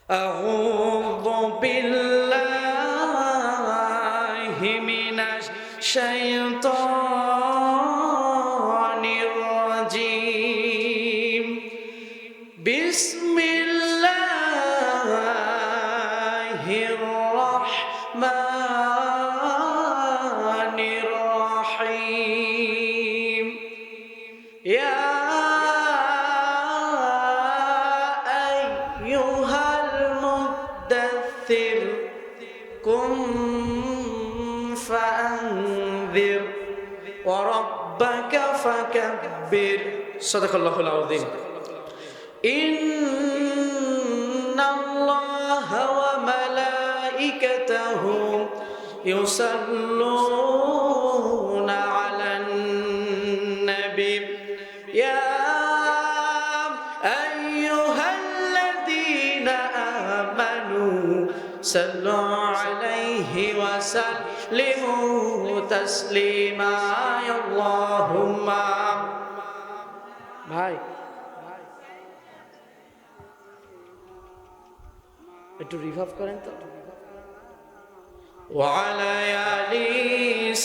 أعوذ بالله من الشيطان الرجيم بسم الله الرحمن الرحيم يا أيها المدثر قم فأنذر وربك فكبر صدق الله العظيم إن الله وملائكته يصلون على النبي يا أيها الذين آمنوا صلوا عليه وسلموا تسليما اللهم ভাই একটু রিভাইভ করেন তো وعلى آل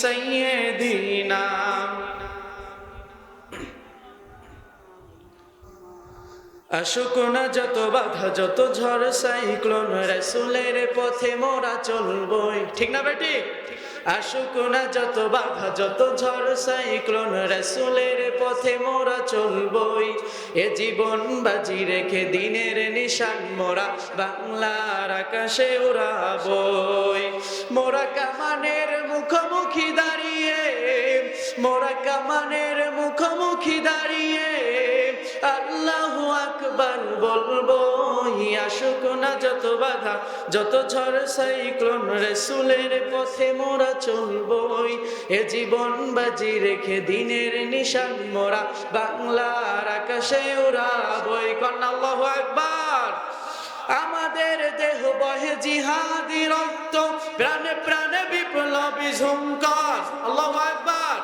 سيدنا আসুক না যত বাধা যত ঝড় সাইক্লোন রাসূলের পথে মোরা চলবই ঠিক না বেটি আসুক না যত বাধা যত ঝড় সাইক্লোন রাসূলের পথে মোরা চলবই এ জীবন বাজি রেখে দিনের নিশান মোরা বাংলার আকাশে উড়াবই মোরা কামানের মুখোমুখি দাঁড়িয়ে মোরা কামানের মুখোমুখি দাঁড়িয়ে আল্লাহু আকবার বলবো আসুক না যত বাধা যত ঝড় সাইক্লোন রাসূলের পথে মোরা চলবই এ জীবন বাজি রেখে দিনের নিশান মোরা বাংলার আকাশে উড়াবই কন্যা আল্লাহু আকবার আমাদের দেহ বহে জিহাদি রক্ত প্রাণে প্রাণে বিপ্লবী ঝুমকার আল্লাহু আকবার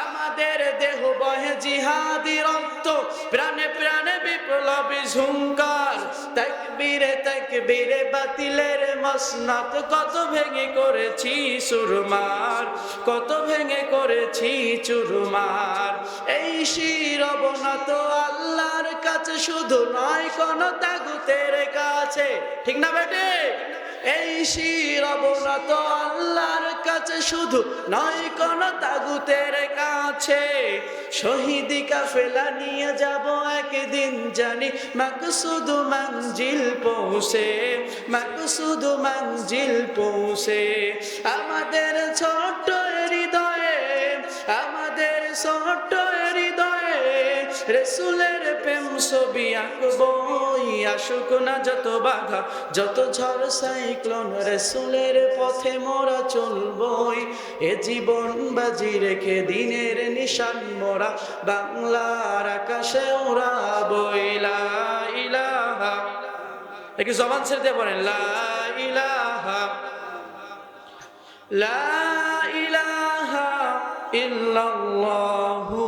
আমাদের দেহ বহে জিহাদি রক্ত প্রাণে প্রাণে বিপ্লবী ঝুমকার তাকবীরে তাকবীরে বাতিলের মসনদ কত ভেঙে করেছি চুরমার কত ভেঙে করেছি চুরমার এই শির অবনত আল্লাহর কাছে শুধু নয় কোন তাগুতের কাছে ঠিক না বেটে এই শির অবনত আল্লাহর কাছে শুধু নয় কোন তাগুতের কাছে শহীদি কাফেলা নিয়ে যাব একদিন জানি মাকসুদ মঞ্জিল পৌঁছে মাকসুদ মঞ্জিল পৌঁছে আমাদের ছোট্ট হৃদয়ে আমাদের ছোট্ট হৃদয়ে রাসূলের প্রেম ছবি আঁকবই আসুক না যত বাধা যত ঝড় সাইক্লোন রাসূলের পথে মোরা চলবই এ জীবন বাজি রেখে দিনের নিশান মোরা বাংলার আকাশে উড়াবই লা ইলাহা একটু জবান ছেড়ে দিয়ে বলেন লা ইলাহা লা ইলাহা ইল্লাল্লাহু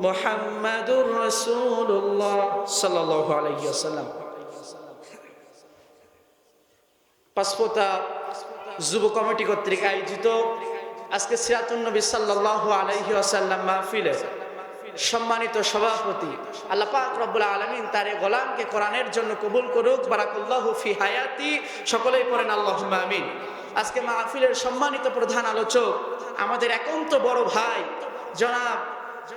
মুহাম্মাদুর রাসূলুল্লাহ সাল্লাল্লাহু আলাইহি ওয়াসাল্লাম পাঁচপোতা যুব কমিটি কর্তৃক আয়োজিত আজকে সিরাতুন নবী সাল্লাল্লাহু আলাইহি ওয়াসাল্লাম মাহফিলে সম্মানিত সভাপতি আল্লাহ পাক রব্বুল আলামিন তার গোলামকে কোরআনের জন্য কবুল করুক বারাকাল্লাহু ফি হায়াতি সকলেই পড়েন আল্লাহুম্মা আমিন আজকে মাহফিলের সম্মানিত প্রধান আলোচক আমাদের একান্ত বড় ভাই জনাব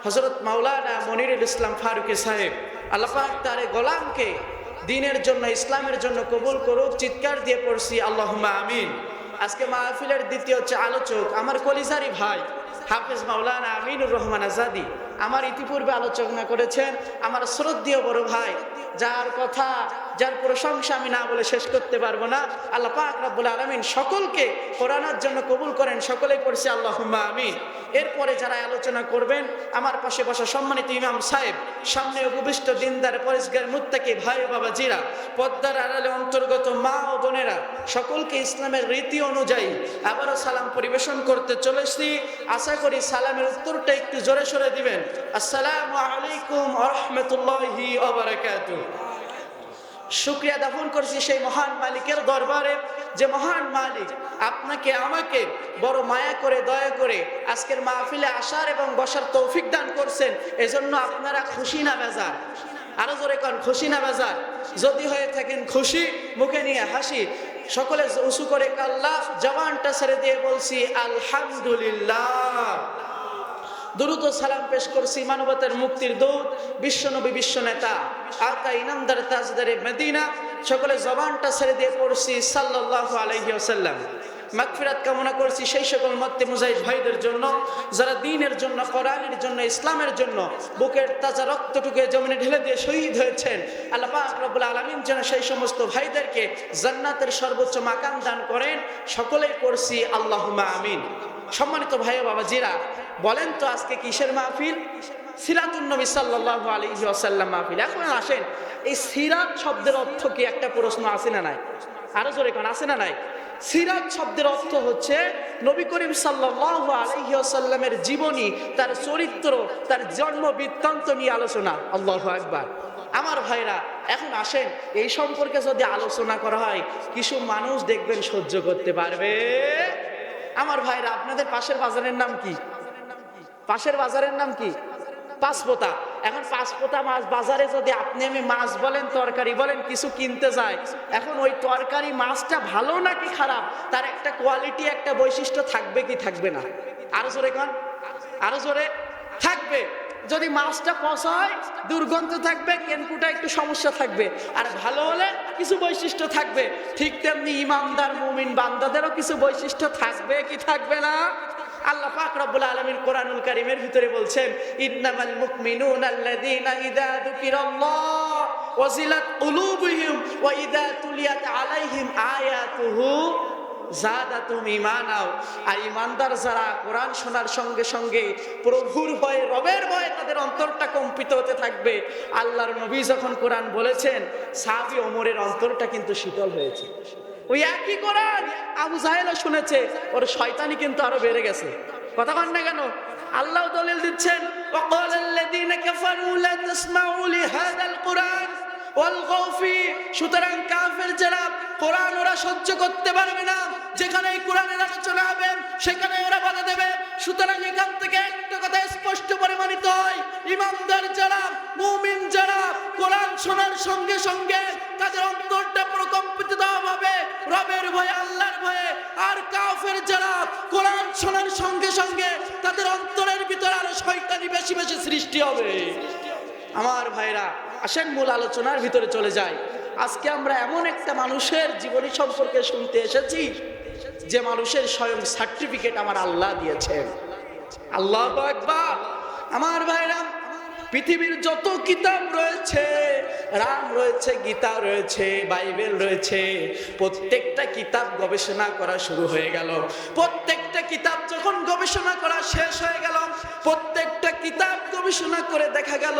হযরত মাওলানা মনিরুল ইসলাম ফারুকী সাহেব আল্লাহ পাক তার গোলামকে দ্বীনের জন্য ইসলামের জন্য কবুল করুক চিৎকার দিয়ে পড়ছি আল্লাহুম্মা আমিন আজকে মাহফিলের দ্বিতীয় আলোচক আমার কলিজারি ভাই হাফেজ মাওলানা আমিনুর রহমান আজাদি আমার ইতিপূর্বে আলোচনা করেছেন আমার শ্রদ্ধেয় বড় ভাই যার কথা যার প্রশংসা আমি না বলে শেষ করতে পারবো না আল্লাহ পাক রব্বুল আলামিন সকলকে কোরআনের জন্য কবুল করেন সকলেই পড়ছি আল্লাহুম্মা আমিন এরপরে যারা আলোচনা করবেন আমার পাশে বসা সম্মানিত ইমাম সাহেব সামনে উপবিষ্ট দিনদার পরেশগার মুত্তাকি ভাই বাবা জিরা পদ্মার আড়ালে অন্তর্গত মা ও বোনেরা সকলকে ইসলামের রীতি অনুযায়ী আবারও সালাম পরিবেশন করতে চলেছি আশা করি সালামের উত্তরটা একটু জোরে সোরে দিবেন আসসালামু আলাইকুম ওয়া রাহমাতুল্লাহি ওয়া বারাকাতুহু শুকরিয়া জ্ঞাপন করছি সেই মহান মালিকের দরবারে, যে মহান মালিক আপনাকে আমাকে বড় মায়া করে দয়া করে আজকের মাহফিলে আসার এবং বসার তৌফিক দান করছেন। এজন্য আপনারা খুশি না বেজার? আরো জোরে কোন, খুশি না বেজার? যদি হয়ে থাকেন খুশি, মুখে নিয়ে হাসি, সকলে উঁচু করে আল্লাহ জবানটা ছেড়ে দিয়ে বলছি আলহামদুলিল্লাহ। দুরূদ ও সালাম পেশ করছি মানবতার মুক্তির দূত বিশ্বনবী বিশ্বনেতা আকা ইনামদার তাজদারে মদিনা, সকলে জবানটা ছেড়ে দিয়ে পড়ছি সাল্লাল্লাহু আলাইহি ওয়াসাল্লাম। মাগফিরাত কামনা করছি সেই সকল মত্তে মুজাহিদ ভাইদের জন্য যারা দ্বীনের জন্য, কোরআনের জন্য, ইসলামের জন্য বুকের তাজা রক্তটুকু জমিনে ঢেলে দিয়ে শহীদ হয়েছেন। আল্লাহ পাক রব্বুল আলামিন যেন সেই সমস্ত ভাইদেরকে জান্নাতের সর্বোচ্চ মাকাম দান করেন, সকলেই করছি আল্লাহুম্মা আমিন। সম্মানিত ভাই ও বাবাজিরা, বলেন তো আজকে কিসের মাহফিল? সিরাতুন নবী সাল্লাল্লাহু আলাইহি ওয়াসাল্লাম মাহফিল। এখন আসেন, এই সিরাত শব্দের অর্থ কি? একটা প্রশ্ন আছে না নাই? আরো জোরে কোন, আছে না নাই? সিরাত শব্দের অর্থ হচ্ছে নবী করিম সাল্লাল্লাহু আলাইহি ওয়াসাল্লামের জীবনী, তার চরিত্র, তার জন্ম বৃত্তান্ত নিয়ে আলোচনা। আল্লাহু আকবার। আমার ভাইরা, এখন আসেন, এই সম্পর্কে যদি আলোচনা করা হয় কিছু মানুষ দেখবেন সহ্য করতে পারবে। আমার ভাইরা, আপনাদের পাশের বাজারের নাম কি? পাশের বাজারের নাম কি? পাঁচপোতা। এখন পাঁচপোতা মাছ বাজারে যদি আপনি আমি মাছ বলেন, তরকারি বলেন, কিছু কিনতে যায়, এখন ওই তরকারি মাছটা ভালো নাকি খারাপ, তার একটা কোয়ালিটি, একটা বৈশিষ্ট্য থাকবে কি থাকবে না? আরো জোরে কোন, আরো জোরে। থাকবে। যদি মাছটা পচা হয়, দুর্গন্ধ থাকবে, কেনকুটা একটু সমস্যা থাকবে, আর ভালো হলে কিছু বৈশিষ্ট্য থাকবে। ঠিক তেমনি ইমানদার মুমিন বান্দাদেরও কিছু বৈশিষ্ট্য থাকবে কি থাকবে না? আল্লাহ পাক রব্বুল আলামিন কোরআনুল কারীমের ভিতরে বলছেন, ইন্নামাল মুমিনুনা আল্লাযীনা ইযা যুকিরাল্লাহ ওয়াজিলাত কুলুবুহুম ওয়া ইযা তুলিয়াত আলাইহিম আয়াতুহু যাদাতুহুম ঈমানা। আর ঈমানদার যারা কোরআন শোনার সঙ্গে সঙ্গে প্রভুর ভয়ে, রবের ভয়ে তাদের অন্তরটা কম্পিত হতে থাকবে। আল্লাহর নবী যখন কোরআন বলেছেন, সাহাবী ওমরের অন্তরটা কিন্তু শীতল হয়েছে। ওই একই কোরআন আবু জাহেলও শুনেছে, ওর শয়তানি কিন্তু আরো বেড়ে গেছে। কথা বল না কেন? আল্লাহ দলিল দিচ্ছেন, ওয়াকালাল্লাযীনা কাফারু লা তাসমাউ লিহাযাল কুরআন ওয়ালগাউ ফি। সুতরাং কাফের যারা, কোরআন ওরা সহ্য করতে পারবে না, যেখানে এই কোরআনের আলোচনা হবে সেখানে ওরা বাধা দেবে। সুতরাং এখান থেকে একটা কথা স্পষ্ট প্রমাণিত হয়, ইমানদার যারা, মুমিন যারা কোরআন শোনার সঙ্গে সঙ্গে তাদের অন্তরটা প্রকম্পিত হবে রবের ভয়ে, আল্লাহর ভয়ে। আর কাফের যারা কোরআন শোনার সঙ্গে সঙ্গে তাদের অন্তরের ভিতরে আরো শয়তানি বেশি বেশি সৃষ্টি হবে। আমার ভাইরা, আসেন মূল আলোচনার ভিতরে চলে যাই। আজকে আমরা এমন একটা মানুষের জীবনী সম্পর্কে শুনতে এসেছি, যে মানুষের স্বয়ং সার্টিফিকেট আমার আল্লাহ দিয়েছেন। আল্লাহু আকবার। আমার ভাইরা, পৃথিবীর যত কিতাব রয়েছে, রাম রয়েছে, গীতা রয়েছে, বাইবেল রয়েছে, প্রত্যেকটা কিতাব গবেষণা করা শুরু হয়ে গেল। প্রত্যেকটা কিতাব যখন গবেষণা করা শেষ হয়ে গেল, প্রত্যেকটা কিতাব গবেষণা করে দেখা গেল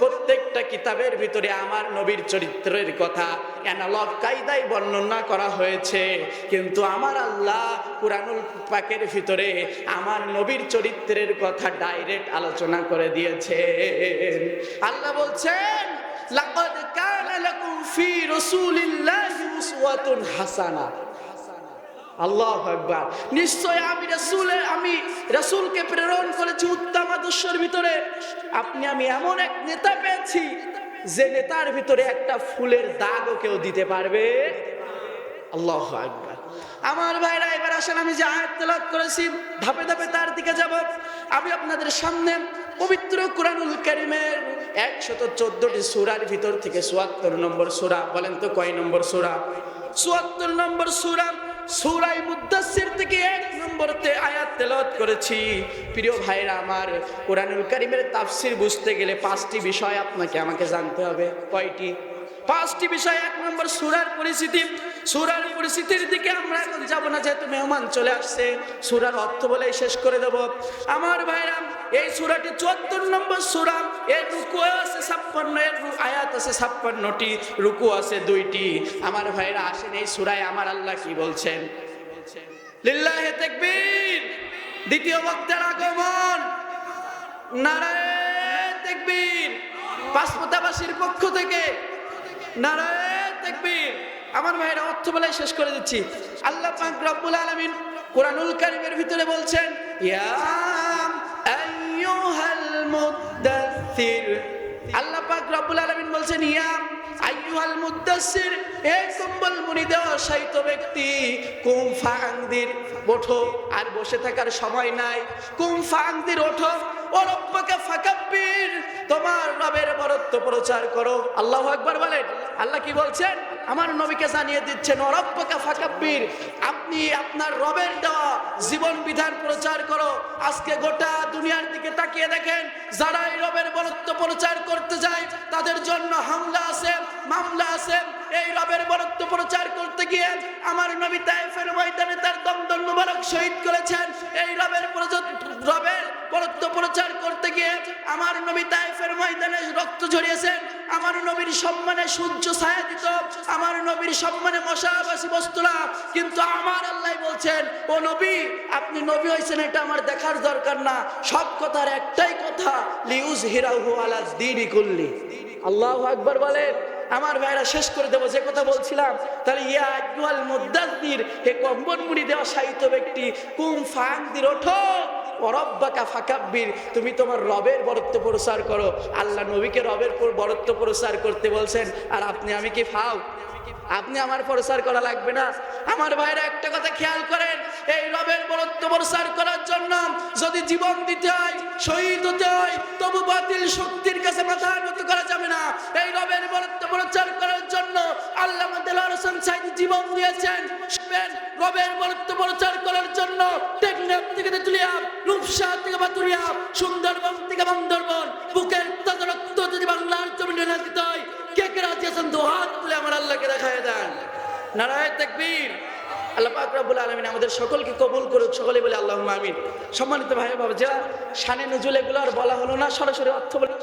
প্রত্যেকটা কিতাবের ভিতরে আমার নবীর চরিত্রের কথা অ্যানালগ কায়দায় বর্ণনা করা হয়েছে, কিন্তু আমার আল্লাহ কুরআনুল পাকের ভিতরে আমার নবীর চরিত্রের কথা ডাইরেক্ট আলোচনা করে দিয়েছে। আল্লাহ বলছেন, লাকাদ কানা লাকুম ফি রাসূলিল্লাহি উসওয়াতুন হাসানা। আল্লাহু আকবার। নিশ্চয় আমি রাসূলকে প্রেরণ করেছি উত্তম আদর্শের ভিতরে। আমি এমন এক নেতা পেয়েছি, যে নেতার ভিতরে একটা ফুলের দাগও কেউ দিতে পারবে। আল্লাহু আকবার। আমার ভাইরা, এবার আসেন, আমি যে আয়াত তেলাওয়াত করেছি ধাপে ধাপে তার দিকে যাব। আমি আপনাদের সামনে পবিত্র কুরআনুল কারীমের 114টি সূরার ভিতর থেকে 74 নম্বর সূরা, বলেন তো কয় নম্বর সূরা? 74 নম্বর সূরা, সূরা মুদ্দাসসির থেকে 1 নম্বরতে আয়াত তেলাওয়াত করেছি। প্রিয় ভাইরা আমার, কুরআনুল কারীমের তাফসীর বুঝতে গেলে 5টি বিষয় আমাকে জানতে হবে। কয়টি? 5টি বিষয়। 1 নম্বর সূরার পরিচিতি। সূরার পরিচিতির দিকে আমরা এখন যাব না, যেহেতু মেহমান চলে আসছে। সূরার অর্থ বলেই শেষ করে দেব। আমার ভাইরা, এই সূরাটি 74 নম্বর সূরা। এর রুকু আছে 56, এর আয়াত আছে 56টি, রুকু আছে 2টি। আমার ভাইরা, আসেন এই সূরায় আমার আল্লাহ কি বলছেন। লিল্লাহি তাকবীর। দ্বিতীয় বক্তার আগমন। নারায়ে তাকবীর। পাঁচপোতাবাসীর পক্ষ থেকে নারায়ে তাকবীর। আমার ভাইরা অর্থ বলাই শেষ করে দিচ্ছি। আল্লাহ পাক রব্বুল আলামিন কোরআনুল কারীমের ভিতরে বলছেন, ইয়া আইয়ুহাল মুদ্দাসসির। আল্লাহ পাক রব্বুল আলামিন বলছেন, ইয়া আইয়ুহাল মুদ্দাসসির, হে কম্বল মুড়ি দেওয়া শায়িত ব্যক্তি, কুম ফাআনদির, ওঠো, আর বসে থাকার সময় নাই। কুম ফাআনদির, ওঠো, ও রব্বাকা ফাকাব্বির, তোমার রবের বরত্ব প্রচার করো। আল্লাহু আকবার বলেন। আল্লাহ কি বলছেন? আমার নবীকে জানিয়ে দিচ্ছেন, ও রব্বাকা ফাকাব্বির, আপনি আপনার রবের দেওয়া জীবন বিধান প্রচার করো। আজকে গোটা দুনিয়ার দিকে তাকিয়ে দেখেন, যারা এই রবের বরত্ব প্রচার করতে যায় তাদের জন্য হামলা আছে, মামলা আছে। এই রবের বরত্ব প্রচার করতে গিয়ে আমার নবী তায়েফের ময়দানে তার দমদম মুবারক শহীদ করেছেন। এই রবের বরত্ব প্রচার করতে গিয়ে আমার নবী তায়েফের ময়দানে রক্ত ঝরিয়েছেন। আমার নবীর সম্মানে সূর্য ছায়া দিত, আমার নবীর সম্মানে মশাবাসী বসতো না। কিন্তু আমার আল্লাহ বলছেন, ও নবী, আপনি নবী হয়েছেন এটা আমার দেখার দরকার না, সব কথার একটাই কথা, লিউজহিরাহু আলা দ্বীনি কুল্লি। আল্লাহু আকবার বলেন। আমার ভাইরা শেষ করে দেবো যে কথা বলছিলাম। তাহলে ইয়া আইয়ুহাল মুদ্দাসসির, হে কম্বল মুড়ি দেওয়া শায়িত ব্যক্তি, কুম ফাআনদির, ওঠো, ও রব্বাকা ফাকাব্বির, তুমি তোমার রবের বরত্ব প্রচার করো। আল্লাহ নবীকে রবের বরত্ব প্রচার করতে বলছেন, আর আপনি আমি কি ফাও? আপনি আমার প্রচার করা লাগবে না। আমার ভাইরা একটা কথা খেয়াল করেন, এই রবের বরত্ব প্রচার করার জন্য যদি জীবন দিতে হয়, শহীদ হতে হয়, তবু বাতিল শক্তির কাছে মাথা নত করা যাবে না। এই রবের বরত্ব প্রচার করার জন্য আল্লাহ দেলোয়ার হোসেন সাঈদী জীবন দিয়েছেন। রবের বরত্ব প্রচার করার জন্য টেকনাফ থেকে তেতুলিয়া, রূপসা থেকে বাতুরিয়া, সুন্দরবন থেকে বান্দরবন, বুকের তাজা রক্ত যদি বাংলার জমিনে না দিতে হয়, কে কে রাজি আছেন? দু হাত তুলে আমার আল্লাহকে দেখায় দেন। নারায়ে তাকবীর। আল্লাহ পাক রব্বুল আলামিন আমাদের সকলকে কবুল করুক, সকলে বলে আল্লাহুম্মা আমিন। সম্মানিত ভাই বাবা, যা শানে নজুল এগুলো আর বলা হলো না, সরাসরি অর্থ বলে